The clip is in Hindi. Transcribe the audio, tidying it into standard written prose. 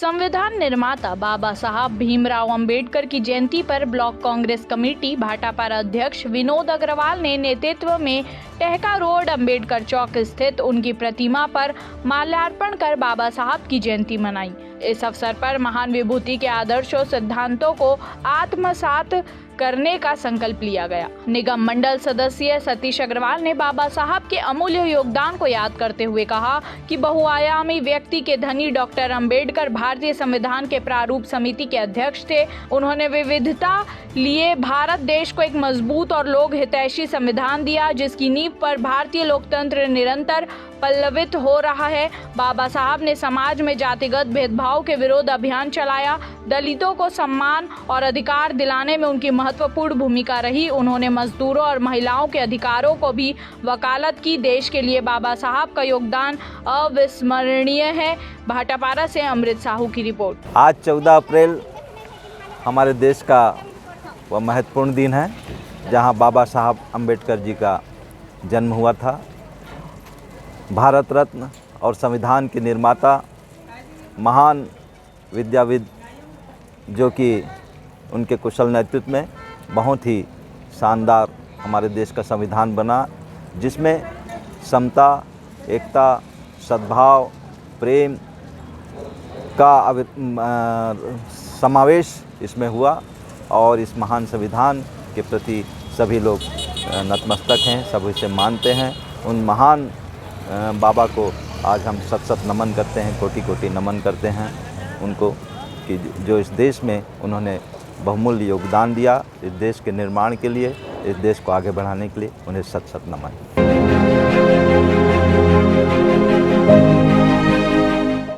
संविधान निर्माता बाबा साहब भीमराव अंबेडकर की जयंती पर ब्लॉक कांग्रेस कमेटी भाटापारा अध्यक्ष विनोद अग्रवाल ने नेतृत्व में टहका रोड अंबेडकर चौक स्थित उनकी प्रतिमा पर माल्यार्पण कर बाबा साहब की जयंती मनाई। इस अवसर पर महान विभूति के आदर्शों सिद्धांतों को आत्मसात करने का संकल्प लिया गया। निगम मंडल सदस्य सतीश अग्रवाल ने बाबा साहब के अमूल्य योगदान को याद करते हुए कहा कि बहुआयामी व्यक्ति के धनी डॉक्टर अंबेडकर भारतीय संविधान के प्रारूप समिति के अध्यक्ष थे। उन्होंने विविधता लिए भारत देश को एक मजबूत और लोक हितैषी संविधान दिया, जिसकी नींव पर भारतीय लोकतंत्र निरंतर पल्लवित हो रहा है। बाबा साहब ने समाज में जातिगत भेदभाव के विरोध अभियान चलाया। दलितों को सम्मान और अधिकार दिलाने में उनकी महत्वपूर्ण भूमिका रही। उन्होंने मजदूरों और महिलाओं के अधिकारों को भी वकालत की। देश के लिए बाबा साहब का योगदान अविस्मरणीय है। भाटापारा से अमृत साहू की रिपोर्ट। आज 14 अप्रैल हमारे देश का वह महत्वपूर्ण दिन है जहां बाबा साहब अम्बेडकर जी का जन्म हुआ था। भारत रत्न और संविधान के निर्माता, महान विद्याविद, जो कि उनके कुशल नेतृत्व में बहुत ही शानदार हमारे देश का संविधान बना, जिसमें समता, एकता, सद्भाव, प्रेम का समावेश इसमें हुआ। और इस महान संविधान के प्रति सभी लोग नतमस्तक हैं, सब इसे मानते हैं। उन महान बाबा को आज हम सत नमन करते हैं, कोटि कोटि नमन करते हैं उनको, कि जो इस देश में उन्होंने बहुमूल्य योगदान दिया, इस देश के निर्माण के लिए, इस देश को आगे बढ़ाने के लिए उन्हें सत नमन।